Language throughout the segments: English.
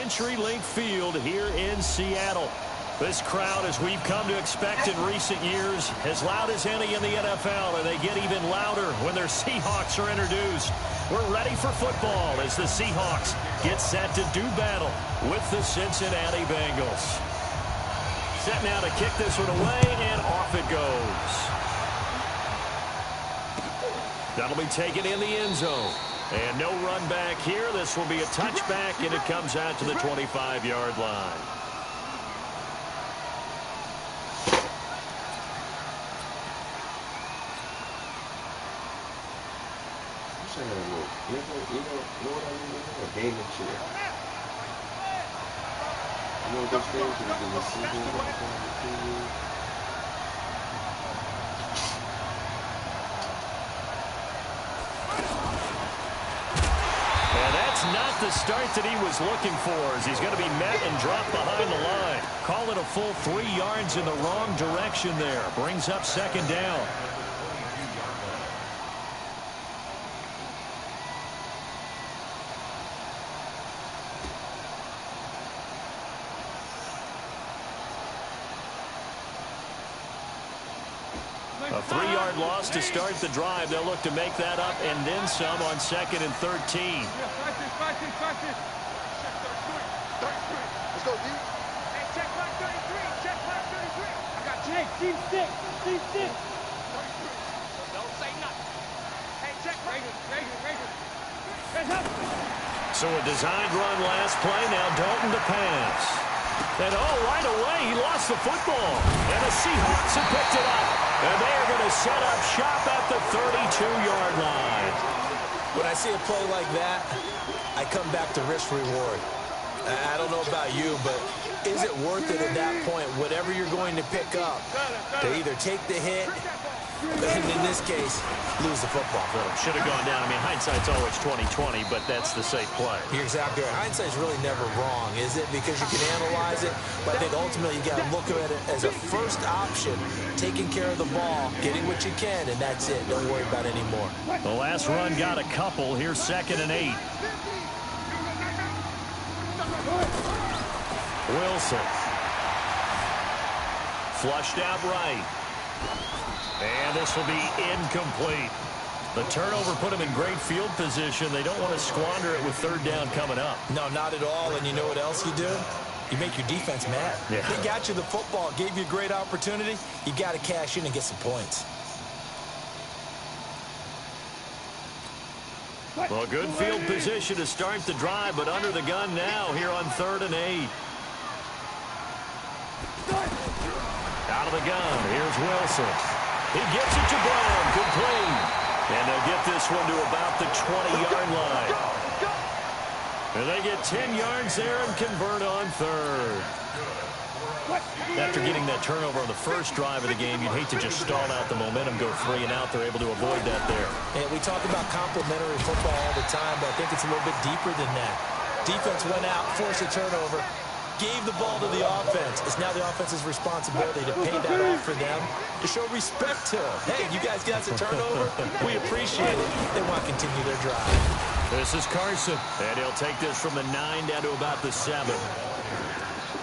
CenturyLink Field here in Seattle. This crowd, as we've come to expect in recent years, as loud as any in the NFL, and they get even louder when their Seahawks are introduced. We're ready for football as the Seahawks get set to do battle with the Cincinnati Bengals. Set now to kick this one away, and off it goes. That'll be taken in the end zone. And no run back here. This will be a touchback, and it comes out to the 25-yard line. And that's not the start that he was looking for, as he's going to be met and dropped behind the line. Call it a full 3 yards in the wrong direction there. Brings up second down. A 3-yard loss to start the drive. They'll look to make that up and then some on 2nd and 13. Let's go, D. Hey, check mark 33. Check mark 33. I got you. Hey, team stick. Team stick. Don't say nothing. Hey, check mark. So a designed run last play. Now Dalton to pass. And right away, he lost the football. And the Seahawks have picked it up. And they are going to set up shop at the 32-yard line. When I see a play like that, I come back to risk reward. I don't know about you, but is it worth it at that point, whatever you're going to pick up, to either take the hit, and in this case, lose the football? Should have gone down. I mean, hindsight's always 20/20, but that's the safe play. You're exactly right. Hindsight's really never wrong, is it? Because you can analyze it, but I think ultimately you got to look at it as a first option, taking care of the ball, getting what you can, and that's it. Don't worry about any more. The last run got a couple. Here's 2nd and 8. Wilson. Flushed out right. And this will be incomplete. The turnover put him in great field position. They don't want to squander it with 3rd down coming up. No, not at all. And you know what else you do? You make your defense mad. Yeah. They got you the football, gave you a great opportunity. You got to cash in and get some points. Well, good field position to start the drive, but under the gun now here on 3rd and 8. Out of the gun, here's Wilson. He gets it to Brown, complete. And they'll get this one to about the 20-yard line. And they get 10 yards there and convert on 3rd. After getting that turnover on the first drive of the game, you'd hate to just stall out the momentum, go 3 and out. They're able to avoid that there. And we talk about complementary football all the time, but I think it's a little bit deeper than that. Defense went out, forced a turnover, gave the ball to the offense. It's now the offense's responsibility to pay that off for them, to show respect to them. Hey, you guys got a turnover? We appreciate it. They want to continue their drive. This is Carson, and he'll take this from the 9 down to about the 7.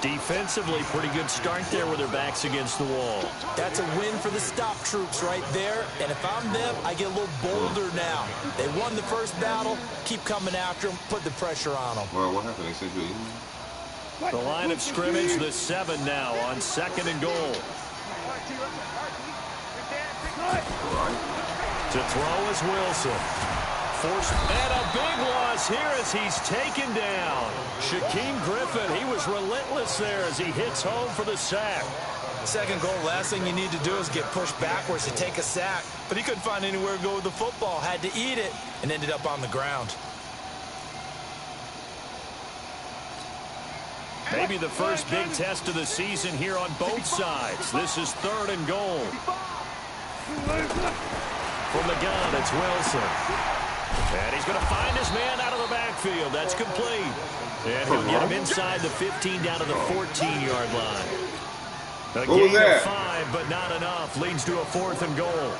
Defensively, pretty good start there with their backs against the wall. That's a win for the stop troops right there. And if I'm them, I get a little bolder now. They won the first battle. Keep coming after them. Put the pressure on them. Well, what happened? They said you. The line of scrimmage, the 7 now on 2nd and goal. To throw is Wilson. And a big loss here as he's taken down. Shaquem Griffin, he was relentless there as he hits home for the sack. Second goal, last thing you need to do is get pushed backwards to take a sack. But he couldn't find anywhere to go with the football. Had to eat it and ended up on the ground. Maybe the first big test of the season here on both sides. This is 3rd and goal. From the gun, it's Wilson. And he's going to find his man out of the backfield. That's complete. And he'll get him inside the 15 down to the 14-yard line. A gain of 5, but not enough. Leads to a 4th and goal.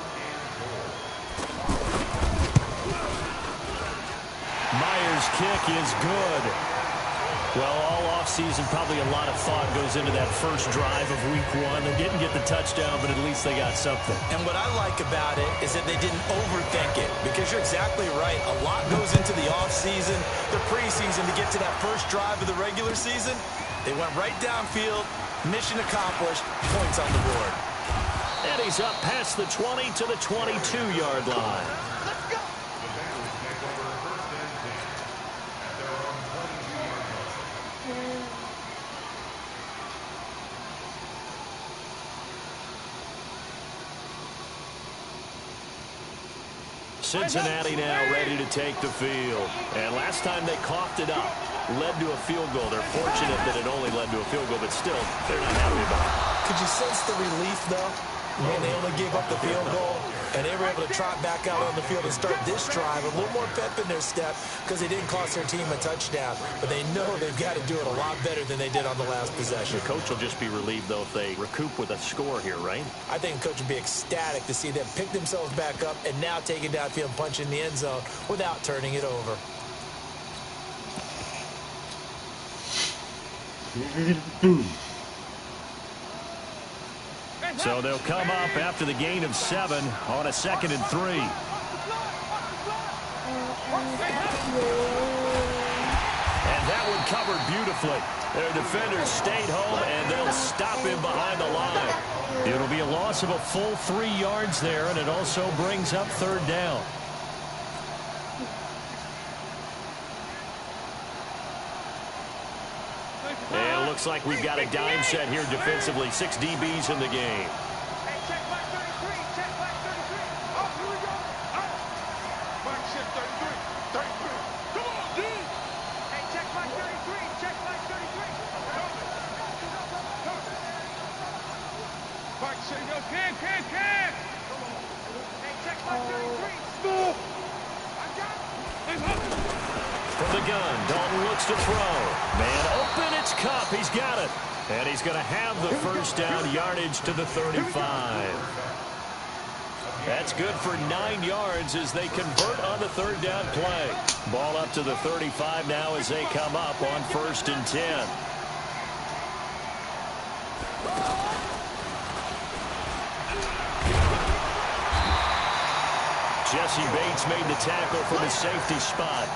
Myers' kick is good. Well, all offseason, probably a lot of thought goes into that first drive of week 1. They didn't get the touchdown, but at least they got something. And what I like about it is that they didn't overthink it, because you're exactly right. A lot goes into the offseason, the preseason, to get to that first drive of the regular season. They went right downfield, mission accomplished, points on the board. And he's up past the 20 to the 22-yard line. Cincinnati now ready to take the field. And last time they coughed it up, led to a field goal. They're fortunate that it only led to a field goal, but still, they're not happy about it. Could you sense the relief, though, when they only gave up the field goal and they were able to trot back out on the field and start this drive a little more pep in their step because they didn't cost their team a touchdown. But they know they've got to do it a lot better than they did on the last possession. The coach will just be relieved, though, if they recoup with a score here, right? I think the coach would be ecstatic to see them pick themselves back up and now take it downfield and punch in the end zone without turning it over. So they'll come up after the gain of 7 on a 2nd and 3. And that one covered beautifully. Their defenders stayed home, and they'll stop him behind the line. It'll be a loss of a full 3 yards there, and it also brings up 3rd down. And it looks like we've got a dime set here defensively. 6 DBs in the game. Hey, check back 33. Check back 33. Oh, here we go. Back check 33. 33. Come on, D. Hey, check back 33. Check back 33. Back check. Yo, can. Hey, check back 33. Stop. I got it. From the gun, Dalton looks to throw. Man open, it's Cup. He's got it. And he's going to have the first down, yardage to the 35. That's good for 9 yards as they convert on the 3rd down play. Ball up to the 35 now as they come up on 1st and 10. Jesse Bates made the tackle from his safety spot.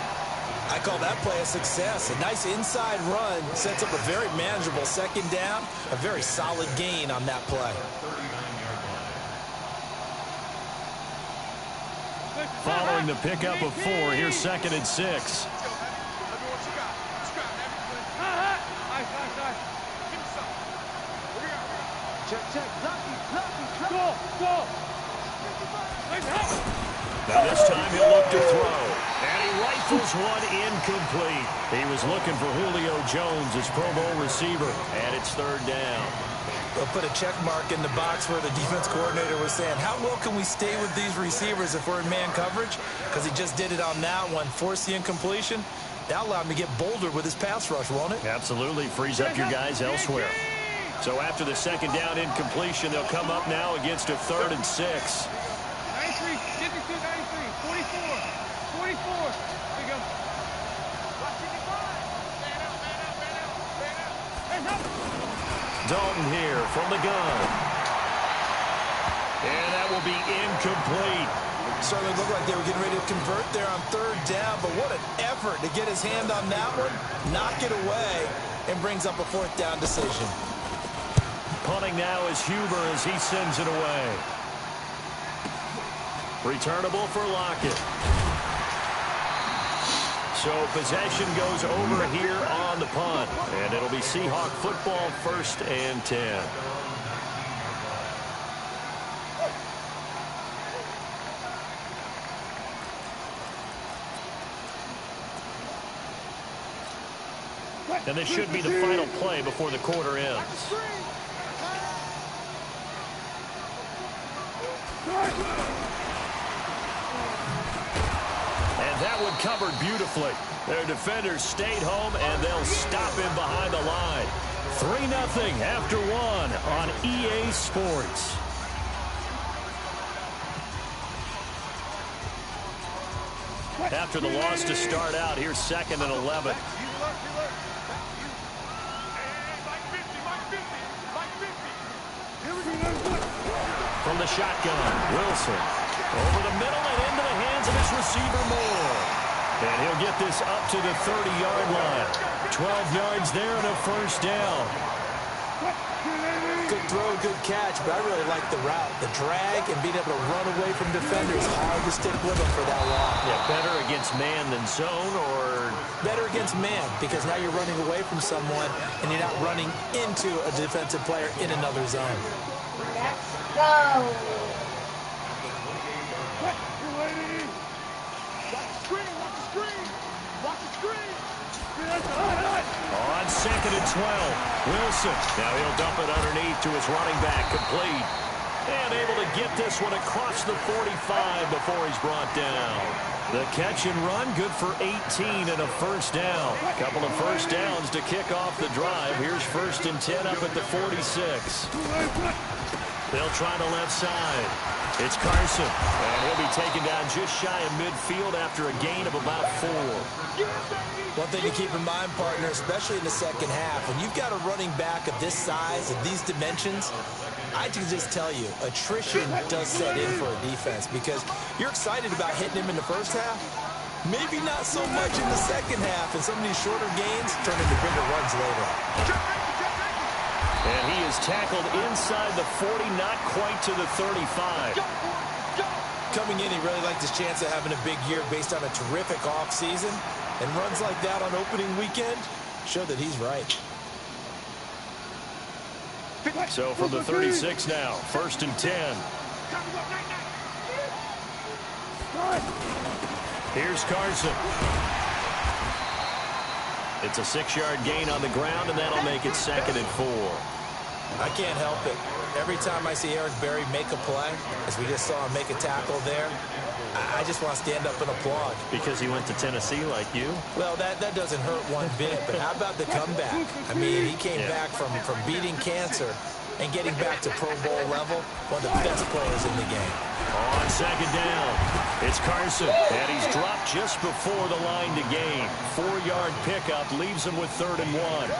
I call that play a success. A nice inside run sets up a very manageable 2nd down. A very solid gain on that play. Following the pickup of 4, here's 2nd and 6. Check. Go. Now this time he'll look to throw. And he rifles one incomplete. He was looking for Julio Jones, his Pro Bowl receiver. And it's 3rd down. They'll put a check mark in the box where the defense coordinator was saying, how well can we stay with these receivers if we're in man coverage? Because he just did it on that one. Force the incompletion. That allowed him to get bolder with his pass rush, won't it? Absolutely. Frees up your guys elsewhere. So after the 2nd down incompletion, they'll come up now against a 3rd and 6. 93, 52, 93, 44. There we go. Dalton here from the gun. And that will be incomplete. Certainly looked like they were getting ready to convert there on 3rd down, but what an effort to get his hand on that one, knock it away, and brings up a 4th down decision. Punting now is Huber as he sends it away. Returnable for Lockett. So possession goes over here on the punt. And it'll be Seahawk football, 1st and 10. And this should be the final play before the quarter ends. And that one covered beautifully. Their defenders stayed home, and they'll stop him behind the line. 3-0 after 1 on EA Sports. After the loss to start out, here's 2nd and 11. the shotgun. Wilson over the middle and into the hands of his receiver Moore. And he'll get this up to the 30-yard line. 12 yards there and a first down. Good throw, good catch, but I really like the route. The drag and being able to run away from defenders. Hard to stick with them for that long. Yeah, better against man than zone, or better against man, because now you're running away from someone and you're not running into a defensive player in another zone. Let's go. On 2nd and 12, Wilson. Now he'll dump it underneath to his running back, complete. And able to get this one across the 45 before he's brought down. The catch and run, good for 18 and a first down. Couple of first downs to kick off the drive. Here's 1st and 10 up at the 46. They'll try the left side. It's Carson, and he'll be taken down just shy of midfield after a gain of about 4. One thing to keep in mind, partner, especially in the second half, when you've got a running back of this size, of these dimensions, I can just tell you, attrition does set in for a defense because you're excited about hitting him in the first half. Maybe not so much in the second half, and some of these shorter gains turn into bigger runs later. And he is tackled inside the 40, not quite to the 35. Coming in, he really liked his chance of having a big year based on a terrific offseason. And runs like that on opening weekend show that he's right. So from the 36 now, 1st and 10. Here's Carson. It's a 6-yard gain on the ground, and that'll make it 2nd and 4. I can't help it. Every time I see Eric Berry make a play, as we just saw him make a tackle there, I just want to stand up and applaud. Because he went to Tennessee like you? Well, that doesn't hurt one bit, but how about the comeback? I mean, he came back from beating cancer and getting back to Pro Bowl level, one of the best players in the game. On 2nd down, it's Carson, and he's dropped just before the line to gain. 4-yard pickup leaves him with 3rd and 1.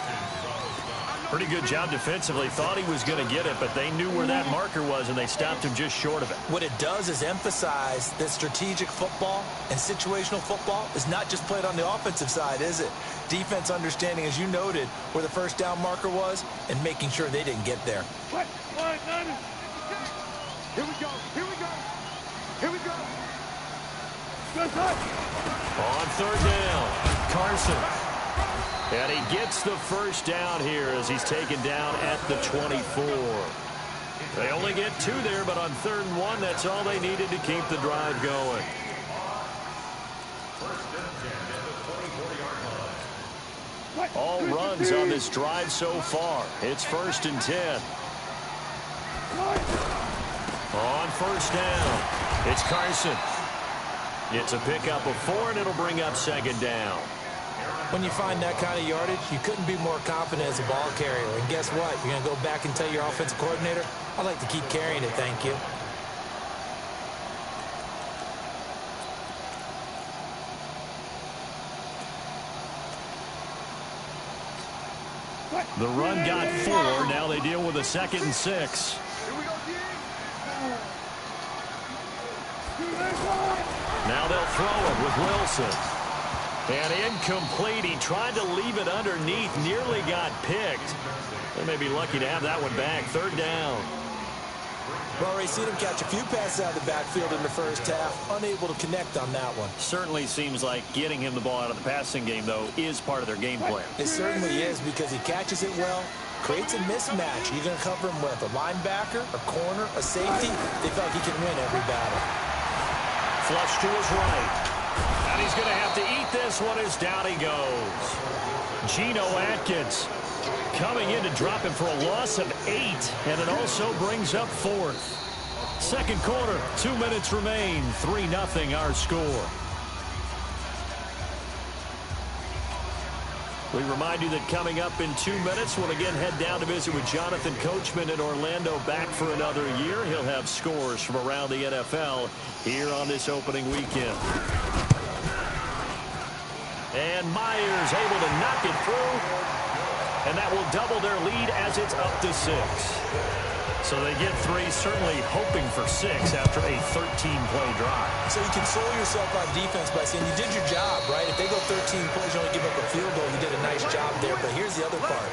Pretty good job defensively. Thought he was going to get it, but they knew where that marker was, and they stopped him just short of it. What it does is emphasize that strategic football and situational football is not just played on the offensive side, is it? Defense understanding, as you noted, where the first down marker was and making sure they didn't get there. Here we go. Here we go. Here we go. On 3rd down, Carson. And he gets the first down here as he's taken down at the 24. They only get 2 there, but on 3rd and 1, that's all they needed to keep the drive going. All runs on this drive so far. It's 1st and 10. On 1st down, it's Carson. It's a pickup of 4, and it'll bring up 2nd down. When you find that kind of yardage, you couldn't be more confident as a ball carrier. And guess what? You're going to go back and tell your offensive coordinator, I'd like to keep carrying it, thank you. The run got 4. Now they deal with a 2nd and 6. Now they'll throw it with Wilson. And incomplete. He tried to leave it underneath. Nearly got picked. They may be lucky to have that one back. 3rd down. Well, Ray, seen him catch a few passes out of the backfield in the first half. Unable to connect on that one. Certainly seems like getting him the ball out of the passing game, though, is part of their game plan. It certainly is because he catches it well, creates a mismatch. You're going to cover him with a linebacker, a corner, a safety. They feel like he can win every battle. Flush to his right. And he's going to have to eat this one as down he goes. Geno Atkins coming in to drop him for a loss of 8. And it also brings up 4th. 2nd quarter, 2 minutes remain. 3-0 our score. We remind you that coming up in 2 minutes, we'll again head down to visit with Jonathan Coachman in Orlando, back for another year. He'll have scores from around the NFL here on this opening weekend. And Myers able to knock it through. And that will double their lead as it's up to 6. So they get 3, certainly hoping for 6 after a 13-play drive. So you console yourself on defense by saying you did your job, right? If they go 13 plays, you only give up a field goal, you did a nice job there. But here's the other part.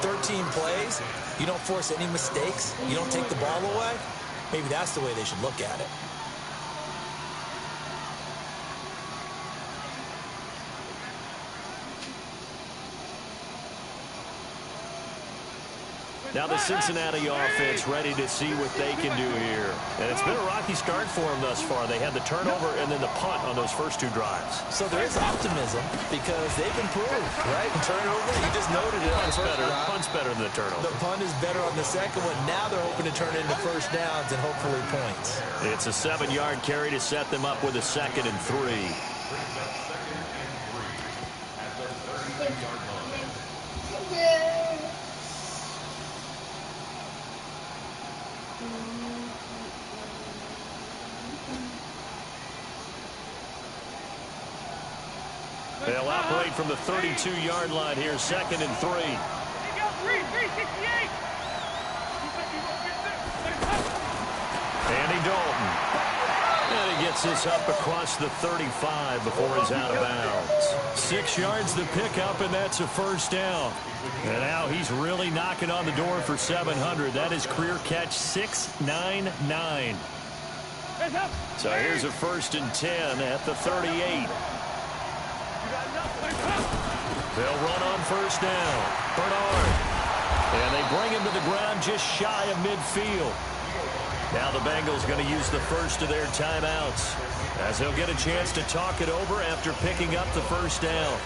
13 plays, you don't force any mistakes, you don't take the ball away. Maybe that's the way they should look at it. Now the Cincinnati offense ready to see what they can do here. And it's been a rocky start for them thus far. They had the turnover and then the punt on those first 2 drives. So there is optimism because they've improved, right? Turnover, you just noted it. Punt's better than the turnover. The punt is better on the second one. Now they're hoping to turn it into first downs and hopefully points. It's a 7-yard carry to set them up with a 2nd and 3. They'll operate from the 32-yard line here, 2nd and 3. Andy Dalton. And he gets this up across the 35 before he's out of bounds. 6 yards to pick up, and that's a first down. And now he's really knocking on the door for 700. That is career catch 699. So here's a 1st and 10 at the 38. They'll run on first down. Bernard. And they bring him to the ground just shy of midfield. Now the Bengals going to use the first of their timeouts as they'll get a chance to talk it over after picking up the first down.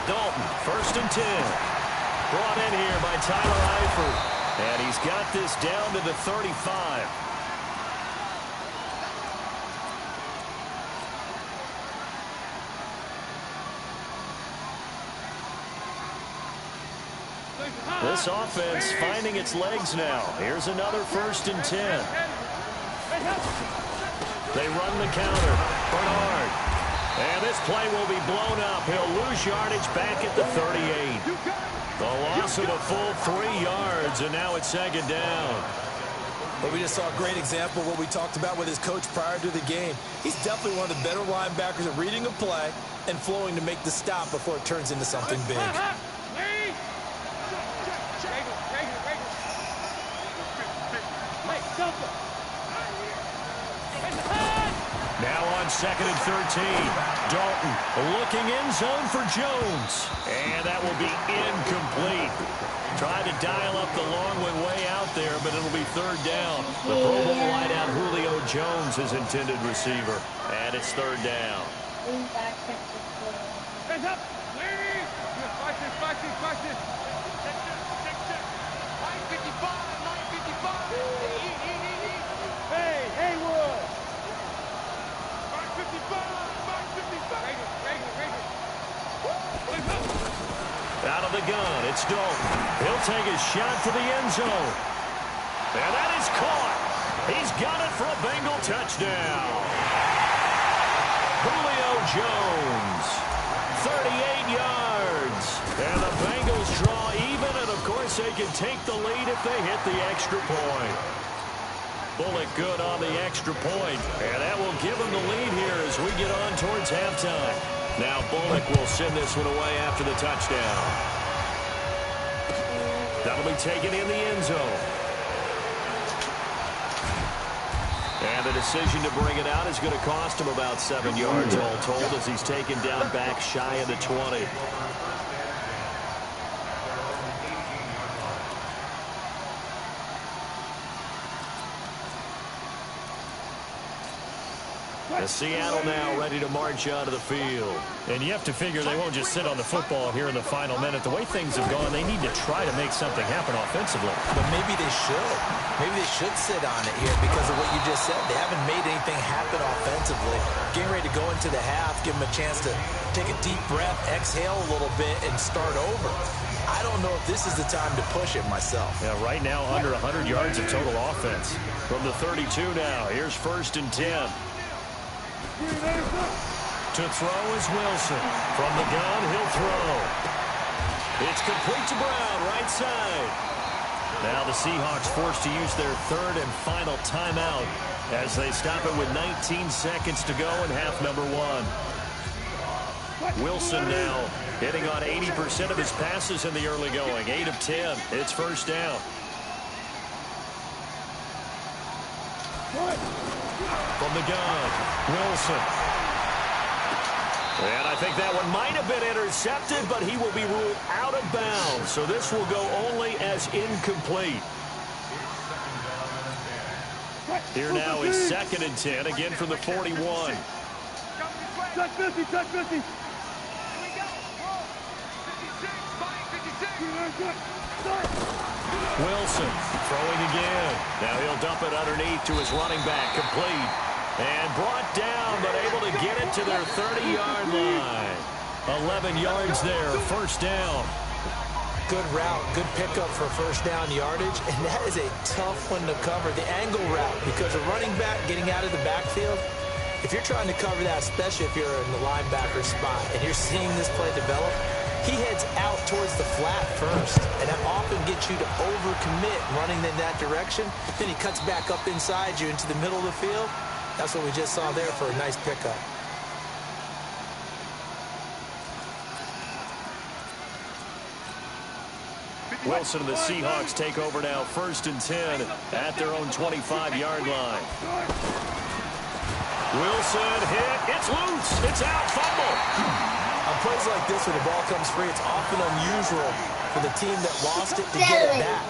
Dalton, 1st and 10. Brought in here by Tyler Eifert. And he's got this down to the 35. This offense finding its legs now. Here's another 1st and 10. They run the counter. Bernard. And this play will be blown up. He'll lose yardage back at the 38. The loss of a full 3 yards, and now it's 2nd down. But we just saw a great example of what we talked about with his coach prior to the game. He's definitely one of the better linebackers at reading a play and flowing to make the stop before it turns into something big. Now on 2nd and 13. Dalton looking in zone for Jones. And that will be incomplete. Tried to dial up the long one way out there, but it'll be 3rd down. The Pro Bowl wideout Julio Jones is intended receiver. And it's 3rd down. Hands up, please. Watch this, watch this, watch this. Check this, check this. 955, 955. Hey, Haywood. 555, 555. Out of the gun, it's Dalton. He'll take a shot for the end zone. And that is caught. He's got it for a Bengal touchdown. Julio Jones, 38 yards. And the Bengals draw even, and of course they can take the lead if they hit the extra point. Bullock good on the extra point, and that will give them the lead here as we get on towards halftime. Now Bullock will send this one away after the touchdown. That'll be taken in the end zone. And the decision to bring it out is going to cost him about 7 yards all told as he's taken down back shy of the 20. As Seattle now ready to march out of the field. And you have to figure they won't just sit on the football here in the final minute. The way things have gone, they need to try to make something happen offensively. But maybe they should. Maybe they should sit on it here because of what you just said. They haven't made anything happen offensively. Getting ready to go into the half, give them a chance to take a deep breath, exhale a little bit, and start over. I don't know if this is the time to push it myself. Yeah, right now under 100 yards of total offense. From the 32 now, here's 1st and 10. To throw is Wilson. From the gun, he'll throw. It's complete to Brown, right side. Now the Seahawks forced to use their 3rd and final timeout as they stop it with 19 seconds to go in half number 1. Wilson now hitting on 80% of his passes in the early going. 8 of 10. It's 1st down. From the gun, Wilson. And I think that one might have been intercepted, but he will be ruled out of bounds. So this will go only as incomplete. Here now is 2nd and 10, again from the 41. Touch 50, touch 50. Wilson throwing again. Now he'll dump it underneath to his running back, complete. And brought down, but able to get it to their 30-yard line. 11 yards there, 1st down. Good route, good pickup for 1st down yardage, and that is a tough one to cover. The angle route, because a running back getting out of the backfield, if you're trying to cover that, especially if you're in the linebacker spot, and you're seeing this play develop, he heads out towards the flat first, and that often gets you to overcommit running in that direction. Then he cuts back up inside you into the middle of the field. That's what we just saw there for a nice pickup. Wilson and the Seahawks take over now, 1st and 10 at their own 25-yard line. Wilson hit. It's loose. It's out. Fumble. On plays like this, when the ball comes free, it's often unusual for the team that lost it to get it back.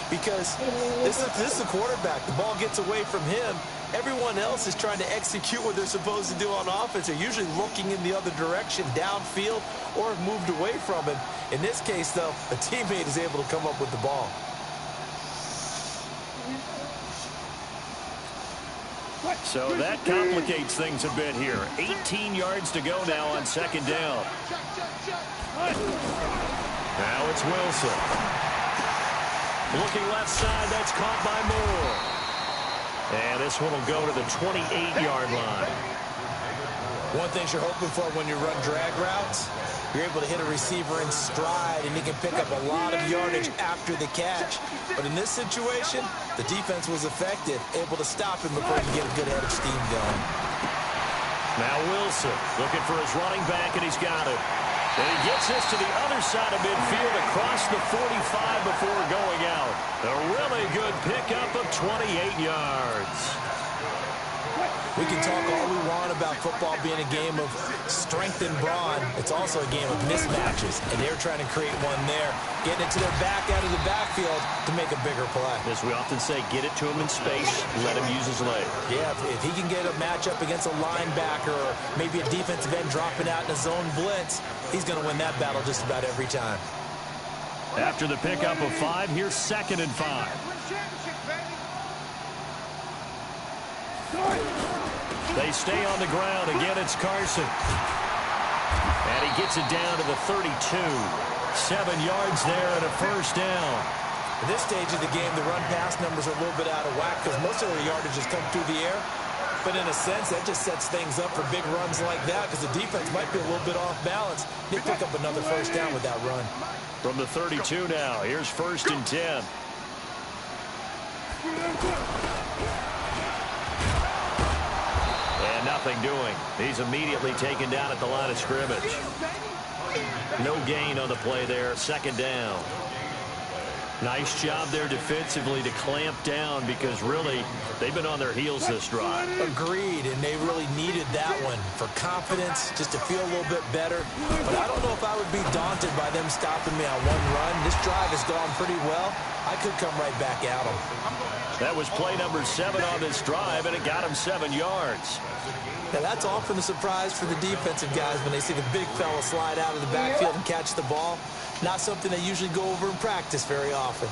Because this is the quarterback. The ball gets away from him. Everyone else is trying to execute what they're supposed to do on offense. They're usually looking in the other direction, downfield, or have moved away from him. In this case, though, a teammate is able to come up with the ball. So that complicates things a bit here. 18 yards to go now on 2nd down. Now it's Wilson. Looking left side, that's caught by Moore. And this one will go to the 28-yard line. One thing you're hoping for when you run drag routes, you're able to hit a receiver in stride, and he can pick up a lot of yardage after the catch. But in this situation, the defense was effective, able to stop him before he can get a good head of steam going. Now Wilson looking for his running back, and he's got it. And he gets this to the other side of midfield across the 45 before going out. A really good pickup of 28 yards. We can talk all we want about football being a game of strength and brawn. It's also a game of mismatches, and they're trying to create one there, getting it to their back out of the backfield to make a bigger play. As we often say, get it to him in space, let him use his leg. Yeah, if he can get a matchup against a linebacker or maybe a defensive end dropping out in a zone blitz, he's going to win that battle just about every time. After the pickup of 5, here's 2nd and 5. They stay on the ground. Again, it's Carson. And he gets it down to the 32. 7 yards there and a 1st down. At this stage of the game, the run-pass numbers are a little bit out of whack because most of their yardage has come through the air. But in a sense, that just sets things up for big runs like that because the defense might be a little bit off balance. They pick up another 1st down with that run. From the 32 now, here's 1st and 10. And nothing doing. He's immediately taken down at the line of scrimmage. No gain on the play there. 2nd down. Nice job there defensively to clamp down because really they've been on their heels this drive. Agreed, and they really needed that one for confidence, just to feel a little bit better. But I don't know if I would be daunted by them stopping me on one run. This drive has gone pretty well. I could come right back at them. That was play number 7 on this drive, and it got him 7 yards. Now, that's often a surprise for the defensive guys when they see the big fella slide out of the backfield and catch the ball. Not something they usually go over in practice very often.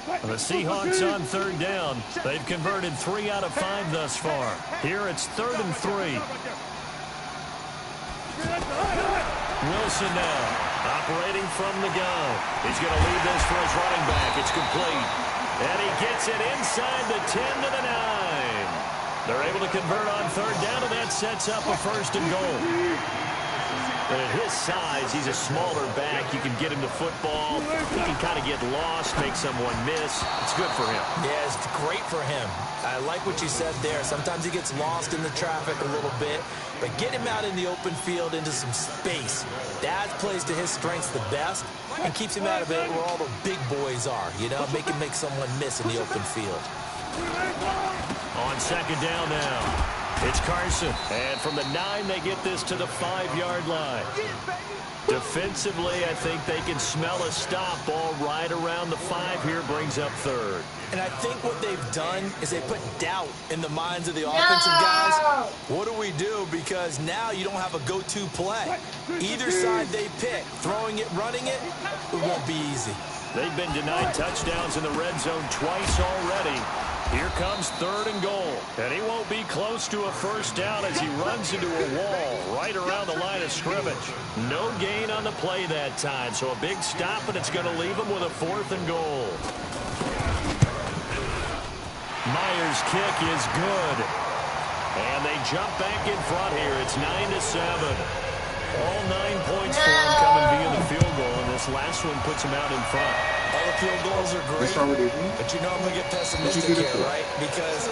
The Seahawks on third down. They've converted 3 out of 5 thus far. Here it's 3rd and 3. Wilson now, operating from the gun. He's going to lead this for his running back. It's complete. And he gets it inside the 10 to the 9. They're able to convert on third down, and that sets up a 1st and goal. And at his size, he's a smaller back. You can get him to football. He can kind of get lost, make someone miss. It's good for him. Yeah, it's great for him. I like what you said there. Sometimes he gets lost in the traffic a little bit, but get him out in the open field into some space. That plays to his strengths the best and keeps him out of it where all the big boys are, you know, make someone miss in the open field. On 2nd down now. It's Carson, and from the 9, they get this to the 5-yard line. Defensively, I think they can smell a stop ball right around the 5 here, brings up 3rd. And I think what they've done is they put doubt in the minds of the offensive guys. What do we do? Because now you don't have a go-to play. Either side they pick, throwing it, running it, it won't be easy. They've been denied touchdowns in the red zone twice already. Here comes 3rd and goal. And he won't be close to a 1st down as he runs into a wall right around the line of scrimmage. No gain on the play that time, so a big stop, and it's going to leave him with a 4th and goal. Myers' kick is good. And they jump back in front here. It's 9-7. All 9 points for him coming via the field goal, and this last one puts him out in front. All the field goals are great, but you know I'm going to get pessimistic here, right? Because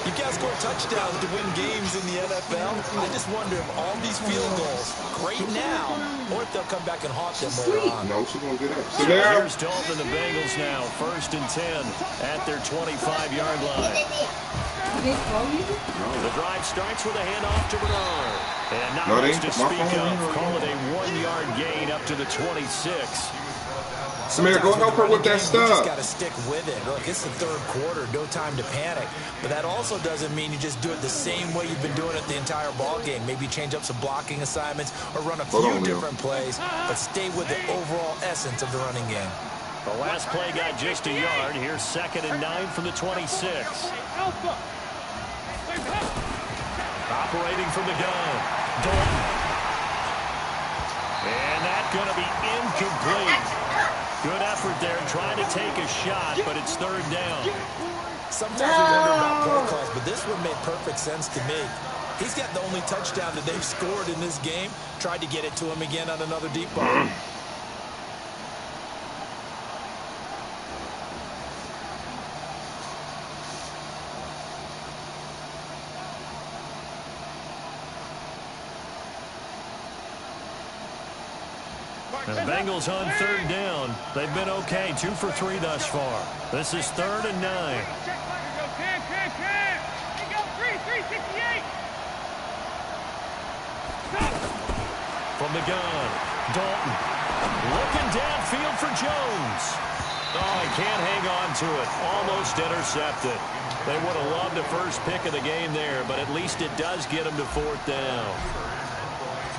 you got to score touchdowns to win games in the NFL. I just wonder if all these field goals, great now, or if they'll come back and haunt them later on. No, she's going to get up. So here's Dalton and the Bengals now, 1st and 10 at their 25-yard line. The drive starts with a handoff to Bernard. And not much to speak of. Call it a 1-yard gain up to the 26. Samir, go help her with that stuff. You just got to stick with it. Look, it's the 3rd quarter, no time to panic. But that also doesn't mean you just do it the same way you've been doing it the entire ball game. Maybe change up some blocking assignments or run a few different plays, but stay with the overall essence of the running game. The last play got just a yard. Here's 2nd and 9 from the 26. Operating from the gun. Dalton. And that's going to be incomplete. Good effort there trying to take a shot, but it's 3rd down. Sometimes we wonder about play calls, but this one made perfect sense to me. He's got the only touchdown that they've scored in this game. Tried to get it to him again on another deep ball. And the Bengals on 3rd down. They've been okay, 2 for 3 thus far. This is 3rd and 9. From the gun, Dalton. Looking downfield for Jones. Oh, he can't hang on to it. Almost intercepted. They would have loved the first pick of the game there, but at least it does get them to 4th down.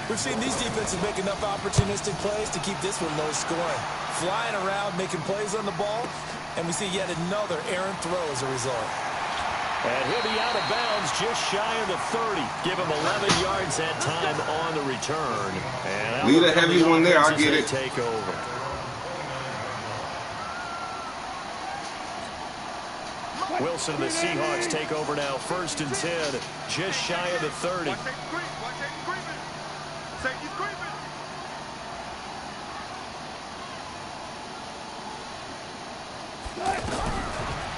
We've seen these defenses make enough opportunistic plays to keep this one low scoring. Flying around, making plays on the ball, and we see yet another errant throw as a result. And he'll be out of bounds just shy of the 30. Give him 11 yards that time on the return. And leave a heavy one there, I'll get it. Take over. Wilson and the Seahawks take over now, 1st and 10, just shy of the 30.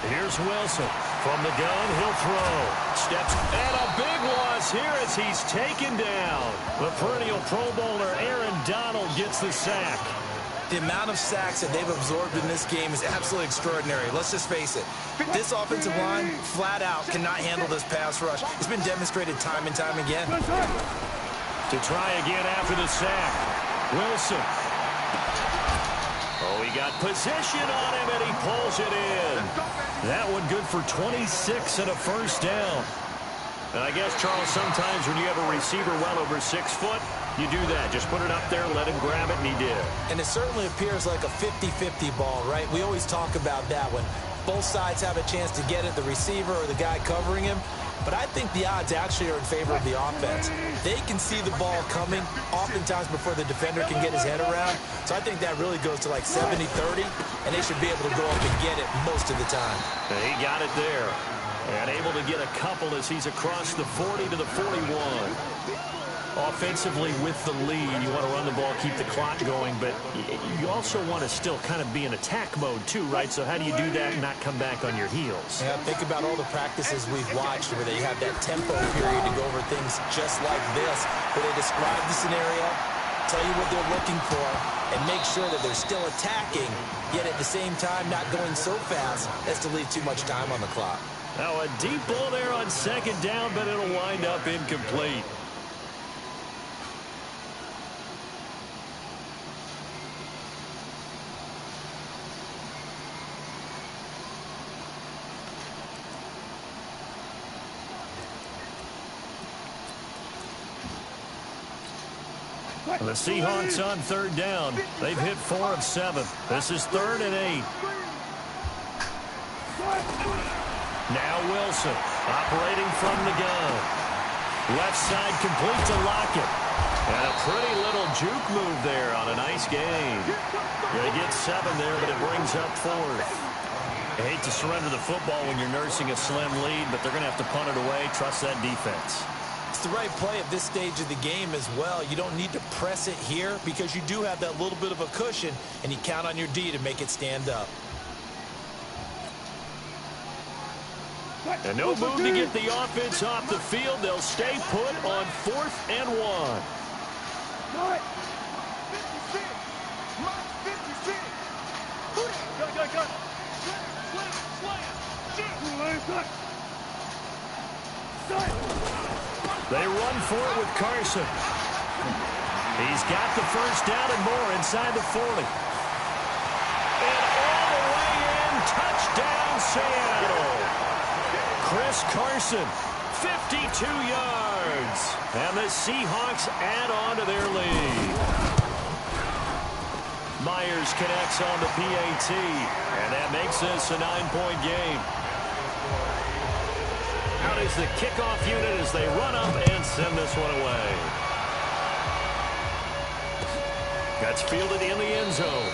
Here's Wilson. From the gun, he'll throw. Steps, and a big loss here as he's taken down. The perennial Pro Bowler Aaron Donald gets the sack. The amount of sacks that they've absorbed in this game is absolutely extraordinary. Let's just face it. This offensive line, flat out, cannot handle this pass rush. It's been demonstrated time and time again. To try again after the sack. Wilson. Oh, he got position on him, and he pulls it in. That one good for 26 and a 1st down. And I guess, Charles, sometimes when you have a receiver well over 6 foot, You do that. Just put it up there, let him grab it, and he did. And it certainly appears like a 50-50 ball, right? We always talk about that when both sides have a chance to get it, the receiver or the guy covering him. But I think the odds actually are in favor of the offense. They can see the ball coming oftentimes before the defender can get his head around. So I think that really goes to like 70-30, and they should be able to go up and get it most of the time. And he got it there. And able to get a couple as he's across the 40 to the 41. Offensively with the lead, you want to run the ball, keep the clock going, but you also want to still kind of be in attack mode too, right? So how do you do that and not come back on your heels? Yeah, think about all the practices we've watched where they have that tempo period to go over things just like this, where they describe the scenario, tell you what they're looking for, and make sure that they're still attacking, yet at the same time not going so fast as to leave too much time on the clock. Now a deep ball there on second down, but it'll wind up incomplete. The Seahawks on third down. They've hit 4 of 7. This is 3rd and 8. Now Wilson operating from the gun. Left side complete to Lockett. And a pretty little juke move there on a nice game. They get 7 there, but it brings up 4th. I hate to surrender the football when you're nursing a slim lead, but they're going to have to punt it away. Trust that defense. It's the right play at this stage of the game as well. You don't need to press it here because you do have that little bit of a cushion, and you count on your D to make it stand up. And no move to get the offense off the field. They'll stay put on 4th and 1. They run for it with Carson. He's got the first down and more inside the 40. And all the way in, touchdown Seattle. Chris Carson, 52 yards. And the Seahawks add on to their lead. Myers connects on the PAT, and that makes this a 9-point game. Out is the kickoff unit as they run up and send this one away. That's fielded in the end zone.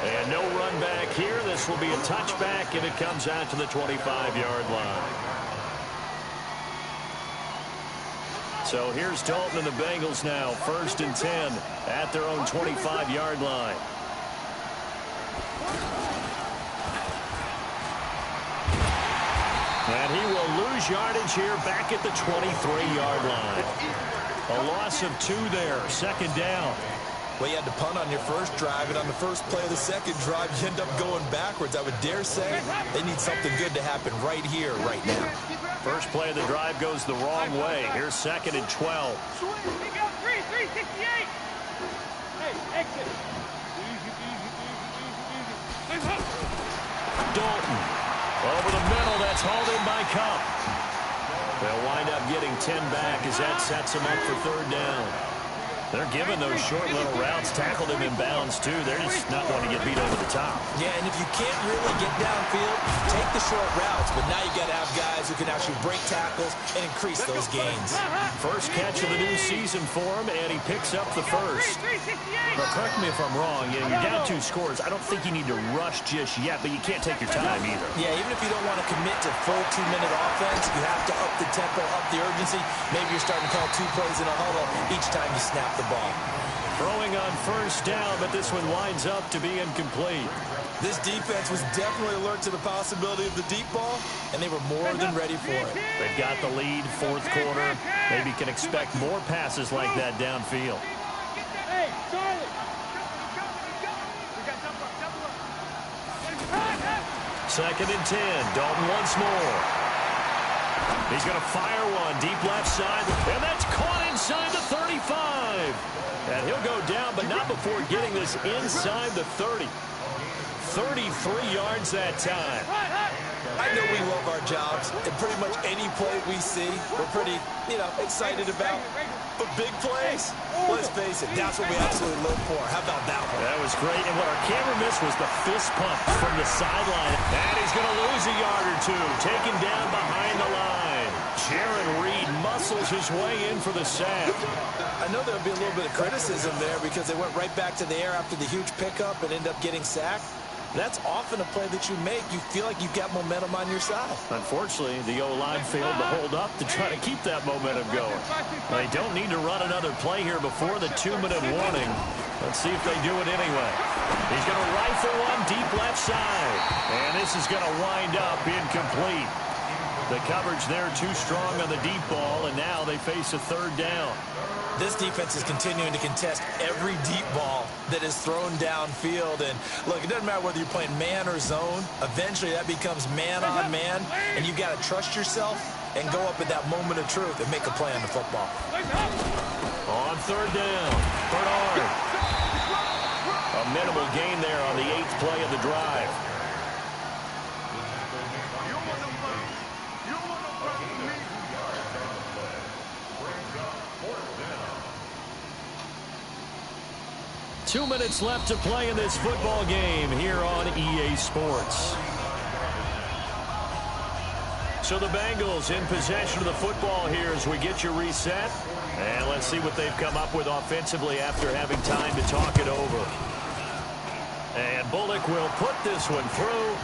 And no run back here. This will be a touchback, and it comes out to the 25-yard line. So here's Dalton and the Bengals now. 1st and 10 at their own 25-yard line. And he will lose yardage here back at the 23-yard line. A loss of 2 there. 2nd down. Well, you had to punt on your first drive, and on the first play of the second drive, you end up going backwards. I would dare say they need something good to happen right here, right now. First play of the drive goes the wrong way. Here's 2nd and 12. Dalton. Over the middle, that's hauled in by Cup. They'll wind up getting 10 back as that sets them up for 3rd down. They're giving those short little routes, tackled him in bounds too. They're just not wanting to get beat over the top. Yeah, and if you can't really get downfield, take the short routes. But now you got to have guys who can actually break tackles and increase those gains. First catch of the new season for him, and he picks up the first. Now, correct me if I'm wrong. You're down 2 scores. I don't think you need to rush just yet, but you can't take your time either. Yeah, even if you don't want to commit to full 2-minute offense, you have to up the tempo, up the urgency. Maybe you're starting to call 2 plays in a huddle each time you snap the ball. Throwing on 1st down, but this one winds up to be incomplete. This defense was definitely alert to the possibility of the deep ball, and they were more than ready for it. They've got the lead, 4th quarter. Maybe can expect more passes like that downfield. Hey, Charlie! 2nd and 10. Dalton once more. He's going to fire one deep left side, and that's caught inside the 35. And he'll go down, but not before getting this inside the 30. 33 yards that time. I know we love our jobs, and pretty much any play we see, we're pretty, excited about. for big plays? Let's face it, that's what we absolutely live for. How about that one? That was great, and what our camera missed was the fist pump from the sideline. And he's going to lose a yard or two, taken down behind the line. Jaron Reed muscles his way in for the sack. I know there'll be a little bit of criticism there because they went right back to the air after the huge pickup and ended up getting sacked. That's often a play that you make. You feel like you've got momentum on your side. Unfortunately, the O-line failed to hold up to try to keep that momentum going. They don't need to run another play here before the 2-minute warning. Let's see if they do it anyway. He's going to rifle one deep left side. And this is going to wind up incomplete. The coverage there too strong on the deep ball, and now they face a third down. This defense is continuing to contest every deep ball that is thrown downfield. And, look, it doesn't matter whether you're playing man or zone. Eventually, that becomes man on man, and you've got to trust yourself and go up at that moment of truth and make a play on the football. On third down, Bernard. A minimal gain there on the 8th play of the drive. 2 minutes left to play in this football game here on EA Sports. So the Bengals in possession of the football here as we get you reset. And let's see what they've come up with offensively after having time to talk it over. And Bullock will put this one through.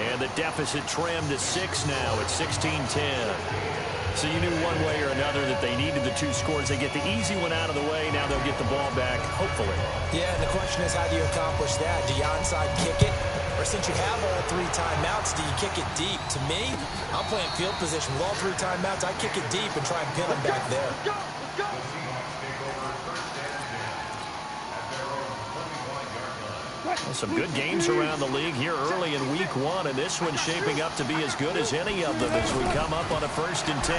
And the deficit trimmed to 6 now at 16-10. So you knew one way or another that they needed the 2 scores. They get the easy one out of the way. Now they'll get the ball back, hopefully. Yeah, and the question is, how do you accomplish that? Do you onside kick it? Or since you have all 3 timeouts, do you kick it deep? To me, I'm playing field position. With all 3 timeouts, I kick it deep and try and pin them back there. Well, some good games around the league here early in week 1, and this one's shaping up to be as good as any of them as we come up on a 1st and 10.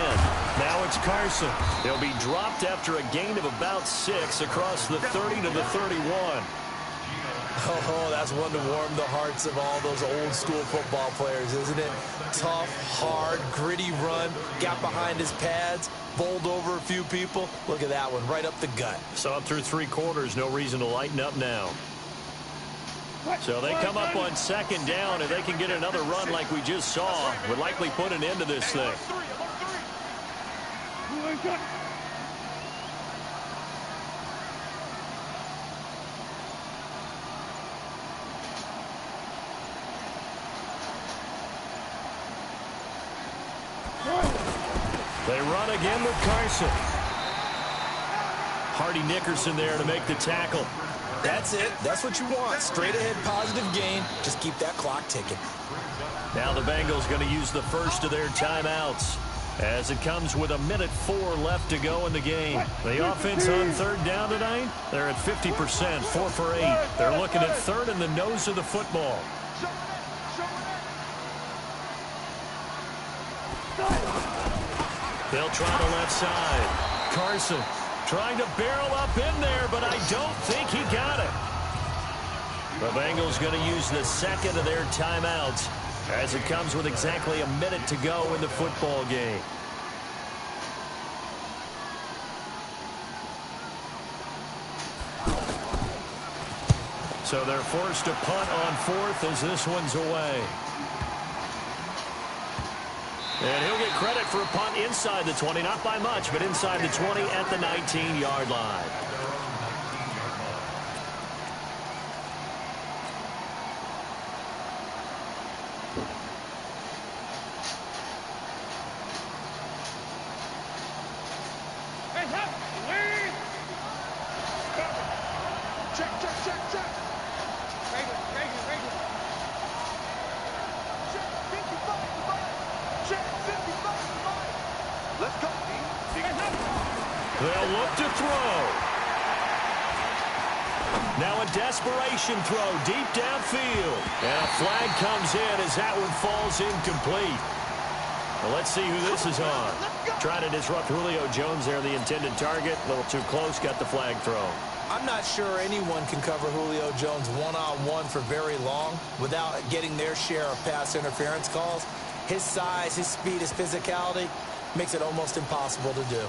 Now it's Carson. He'll be dropped after a gain of about 6 across the 30 to the 31. Oh, that's one to warm the hearts of all those old school football players, isn't it? Tough, hard, gritty run, got behind his pads, bowled over a few people. Look at that one, right up the gut. So up through 3 quarters, no reason to lighten up now. So they come up on 2nd down, and they can get another run like we just saw. Would likely put an end to this thing. They run again with Carson. Hardy Nickerson there to make the tackle. That's it. That's what you want. Straight ahead, positive gain. Just keep that clock ticking. Now the Bengals going to use the first of their timeouts as it comes with 1:04 left to go in the game. The offense on 3rd down tonight, they're at 50%, 4 for 8. They're looking at 3rd in the nose of the football. They'll try the left side. Carson trying to barrel up in there, but I don't think he got it. The Bengals going to use the 2nd of their timeouts as it comes with exactly 1 minute to go in the football game. So they're forced to punt on 4th as this one's away. And he'll get credit for a punt inside the 20, not by much, but inside the 20 at the 19-yard line. They'll look to throw. Now a desperation throw deep downfield. And a flag comes in as that one falls incomplete. Well, let's see who this is on. Trying to disrupt Julio Jones there, the intended target. A little too close, got the flag thrown. I'm not sure anyone can cover Julio Jones one-on-one for very long without getting their share of pass interference calls. His size, his speed, his physicality makes it almost impossible to do.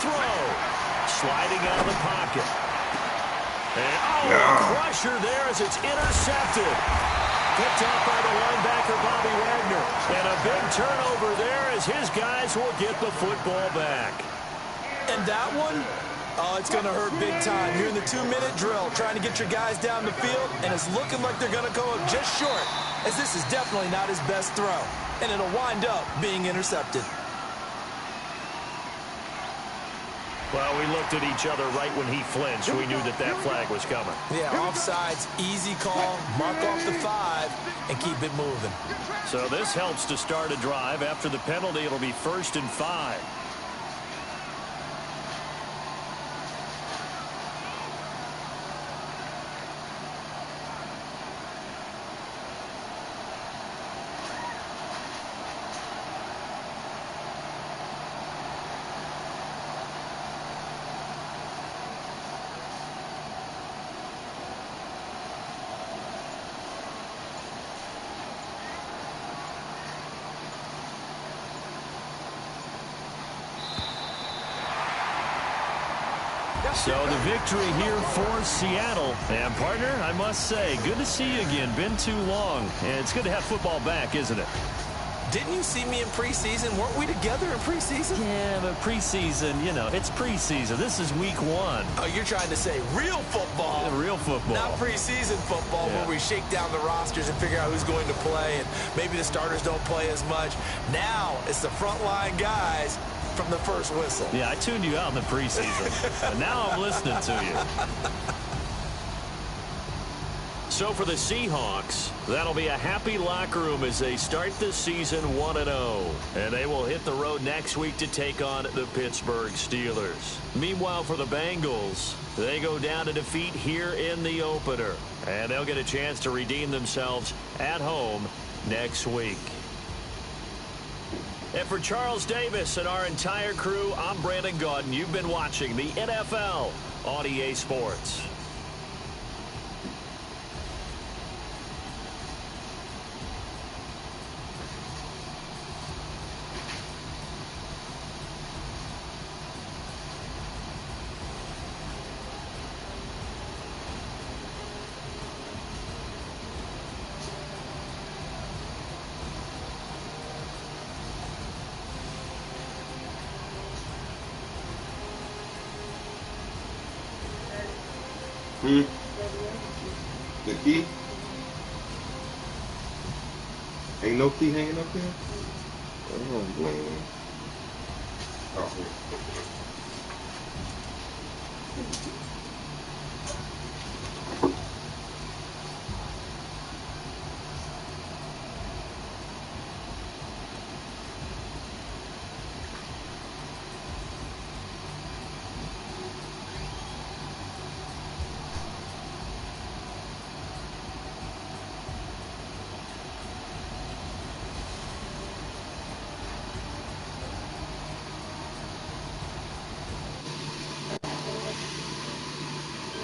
throw. Sliding out of the pocket. And, crusher there as it's intercepted. Picked up by the linebacker, Bobby Wagner. And a big turnover there as his guys will get the football back. And that one, it's going to hurt big time. You're in the 2-minute drill trying to get your guys down the field, and it's looking like they're going to come up just short, as this is definitely not his best throw. And it'll wind up being intercepted. Well, we looked at each other right when he flinched. We knew that that flag was coming. Yeah, offsides, easy call, mark off the 5, and keep it moving. So this helps to start a drive. After the penalty, it'll be 1st and 5. So the victory here for Seattle. And, partner, I must say, good to see you again. Been too long. And it's good to have football back, isn't it? Didn't you see me in preseason? Weren't we together in preseason? Yeah, but preseason, you know, it's preseason. This is week 1. Oh, you're trying to say real football. Yeah, real football. Not preseason football where we shake down the rosters and figure out who's going to play, and maybe the starters don't play as much. Now it's the frontline guys from the first whistle. Yeah, I tuned you out in the preseason. And now I'm listening to you. So for the Seahawks, that'll be a happy locker room as they start the season 1-0. And they will hit the road next week to take on the Pittsburgh Steelers. Meanwhile, for the Bengals, they go down to defeat here in the opener. And they'll get a chance to redeem themselves at home next week. And for Charles Davis and our entire crew, I'm Brandon Gaudin. You've been watching the NFL on EA Sports. The key? Ain't no key hanging up there? Oh, man. Oh, here.